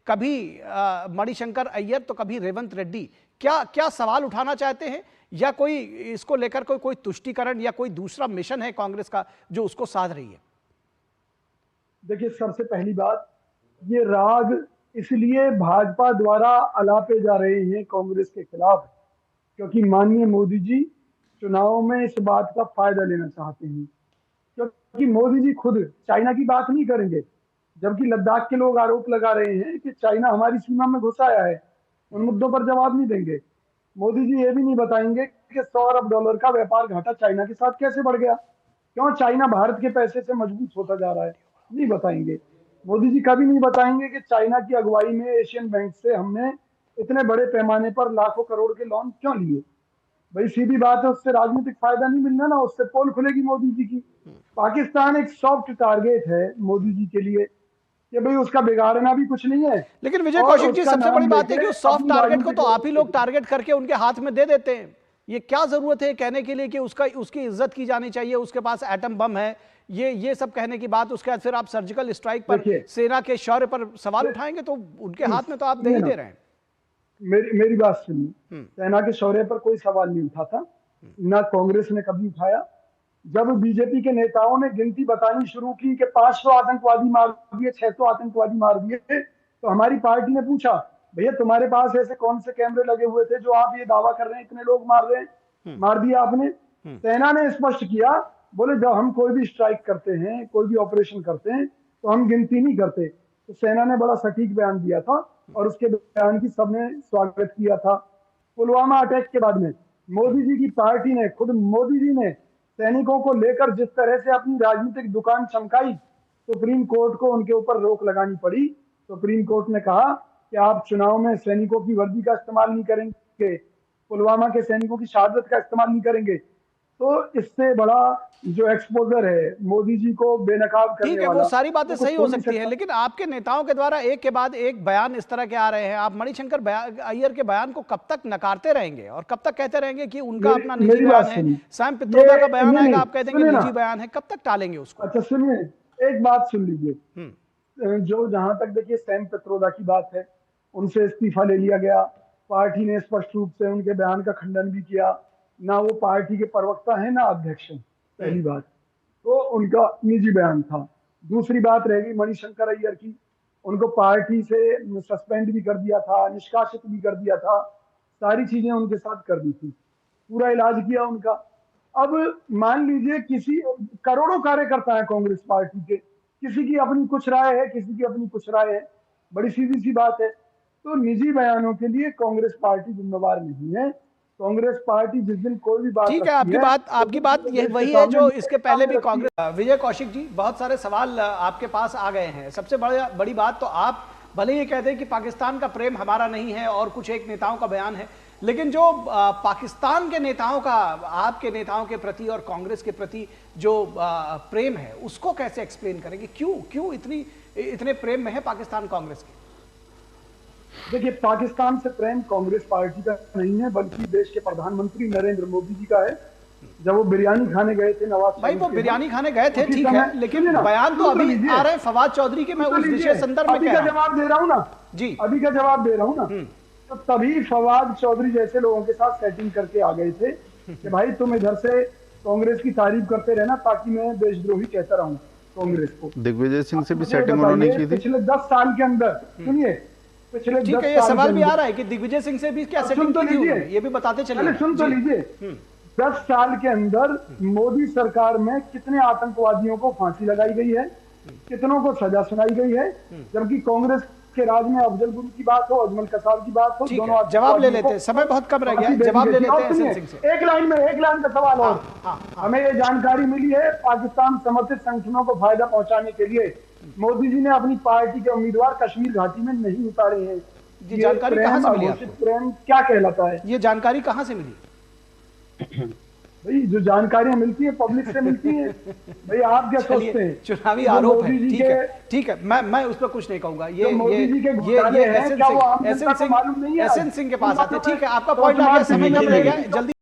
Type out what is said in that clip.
कभी मणिशंकर अय्यर तो कभी रेवंत रेड्डी, क्या क्या सवाल उठाना चाहते हैं, या कोई इसको लेकर कोई तुष्टीकरण या कोई दूसरा मिशन है कांग्रेस का जो उसको साध रही है? देखिए, सबसे पहली बात, ये राग इसलिए भाजपा द्वारा अलापे जा रहे हैं कांग्रेस के खिलाफ क्योंकि माननीय मोदी जी चुनाव में इस बात का फायदा लेना चाहते हैं। क्योंकि मोदी जी खुद चाइना की बात नहीं करेंगे, जबकि लद्दाख के लोग आरोप लगा रहे हैं कि चाइना हमारी सीमा में घुस आया है, उन मुद्दों पर जवाब नहीं देंगे। मोदी जी ये भी नहीं बताएंगे कि $100 अरब का व्यापार घाटा चाइना के साथ कैसे बढ़ गया, क्यों चाइना भारत के पैसे से मजबूत होता जा रहा है, नहीं बताएंगे। मोदी जी कभी नहीं बताएंगे कि चाइना की अगुवाई में एशियन बैंक से हमने इतने बड़े पैमाने पर लाखों करोड़ के लोन क्यों लिए। भाई सीधी बात है, उससे राजनीतिक फायदा नहीं मिलना ना, उससे पोल खुलेगी मोदी जी की। पाकिस्तान एक सॉफ्ट टारगेट है मोदी जी के लिए कि भाई उसका बिगाड़ना भी कुछ नहीं है। लेकिन विजय कौशिक जी, सबसे बड़ी बात है कि उस सॉफ्ट टारगेट को तो आप ही लोग टारगेट करके उनके हाथ में दे देते हैं। ये क्या जरूरत है कहने के लिए कि उसकी इज्जत की जानी चाहिए, उसके पास एटम बम है, ये सब कहने की बात, उसके बाद फिर आप सर्जिकल स्ट्राइक पर सेना के शौर्य पर सवाल उठाएंगे, तो उनके हाथ में तो आप दे ही दे रहे हैं। मेरी बात सुनिए, सेना के शौर्य पर कोई सवाल नहीं उठा था, ना कांग्रेस ने कभी उठाया। जब बीजेपी के नेताओं ने गिनती बतानी शुरू की कि 500 आतंकवादी मार दिए, 600 आतंकवादी मार दिए, तो हमारी पार्टी ने पूछा, भैया तुम्हारे पास ऐसे कौन से कैमरे लगे हुए थे जो आप ये दावा कर रहे हैं इतने लोग मार रहे हैं, मार दिया आपने? सेना ने स्पष्ट किया, बोले जब हम कोई भी स्ट्राइक करते हैं, कोई भी ऑपरेशन करते हैं, तो हम गिनती नहीं करते। तो सेना ने बड़ा सटीक बयान दिया था और उसके बयान की सबने स्वागत किया था। पुलवामा अटैक के बाद में मोदी जी की पार्टी ने, खुद मोदी जी ने सैनिकों को लेकर जिस तरह से अपनी राजनीतिक दुकान चमकाई, सुप्रीम कोर्ट को उनके ऊपर रोक लगानी पड़ी। सुप्रीम कोर्ट ने कहा कि आप चुनाव में सैनिकों की वर्दी का इस्तेमाल नहीं करेंगे, पुलवामा के सैनिकों की शहादत का इस्तेमाल नहीं करेंगे। तो इससे बड़ा जो एक्सपोजर है मोदी जी को बेनकाब करने ठीक है, वाला, वो सारी बातें सही हो सकती है, लेकिन आपके नेताओं के द्वारा एक के बाद एक बयान इस तरह के आ रहे हैं। आप मणिशंकर अय्यर के बयान को कब तक नकारते रहेंगे और कब तक कहते रहेंगे कि उनका अपना निजी बयान है? सैम पित्रोदा का बयान आएगा, आप कह देंगे निजी बयान है, कब तक टालेंगे उसको? अच्छा सुनिए, एक बात सुन लीजिए, जो जहां तक देखिए सैम पित्रोदा की बात है, उनसे इस्तीफा ले लिया गया, पार्टी ने स्पष्ट रूप से उनके बयान का खंडन भी किया, ना वो पार्टी के प्रवक्ता है ना अध्यक्ष है, पहली बात तो उनका निजी बयान था। दूसरी बात रहेगी मणिशंकर अय्यर की, उनको पार्टी से सस्पेंड भी कर दिया था, निष्कासित भी कर दिया था, सारी चीजें उनके साथ कर दी थी, पूरा इलाज किया उनका। अब मान लीजिए किसी, करोड़ों कार्यकर्ता है कांग्रेस पार्टी के, किसी की अपनी कुछ राय है, किसी की अपनी कुछ राय है, बड़ी सीधी सी बात है। तो निजी बयानों के लिए कांग्रेस पार्टी जिम्मेवार नहीं है। कांग्रेस पार्टी जिस दिन कोई भी बात, ठीक है, आपकी बात यही वही है जो इसके पहले भी कांग्रेस। विजय कौशिक जी, बहुत सारे सवाल आपके पास आ गए हैं। सबसे बड़ी बात तो आप भले ही कहते हैं कि पाकिस्तान का प्रेम हमारा नहीं है और कुछ एक नेताओं का बयान है, लेकिन जो पाकिस्तान के नेताओं का आपके नेताओं के प्रति और कांग्रेस के प्रति जो प्रेम है, उसको कैसे एक्सप्लेन करेंगे? क्यों इतने प्रेम में है पाकिस्तान कांग्रेस के? देखिए, पाकिस्तान से प्रेम कांग्रेस पार्टी का नहीं है, बल्कि देश के प्रधानमंत्री नरेंद्र मोदी जी का है। जब वो बिरयानी खाने गए थे नवाज, भाई वो बिरयानी खाने गए थे, ठीक है, लेकिन बयान तो अभी आ रहे हैं फवाद चौधरी के। मैं उस विशेष संदर्भ में जवाब दे रहा हूँ ना जी, अभी का जवाब दे रहा हूँ ना। तो तभी फवाद चौधरी जैसे लोगों के साथ सेटिंग करके आ गए थे कि भाई तुम इधर से कांग्रेस की तारीफ करते रहना ताकि मैं देशद्रोही कहता रहूं कांग्रेस को। दिग्विजय सिंह से भी सेटिंग उन्होंने की थी पिछले 10 साल के अंदर। सुनिए, पिछले 10 साल ये सवाल भी आ रहा है कि दिग्विजय सिंह से भी क्या सेटिंग की थी, ये भी बताते चलिए। सुन तो लीजिए, 10 साल के अंदर मोदी सरकार में कितने आतंकवादियों को फांसी लगाई गई है, कितनों को सजा सुनाई गई है, जबकि कांग्रेस के राज में अफजल गुरु की बात हो, अजमल कसाब की बात हो, दोनों जवाब ले लेते हैं, समय बहुत कम रह गया, जवाब ले लेते हैं सिंह से। एक लाइन का सवाल और, हमें ये जानकारी मिली है पाकिस्तान समर्थित संगठनों को फायदा पहुंचाने के लिए मोदी जी ने अपनी पार्टी के उम्मीदवार कश्मीर घाटी में नहीं उतारे हैं। ये जानकारी कहां से मिली आपको? प्रेम क्या कहलाता है? ये जानकारी कहां से मिली? भाई जो जानकारियां मिलती है पब्लिक से मिलती है। भाई आप क्या सोचते हैं? चुनावी आरोप है, ठीक है, मैं उस पर कुछ नहीं कहूंगा। ये एसएन सिंह के पास आते, ठीक है, आपका पॉइंट आ गया, समय कम रह गया, जल्दी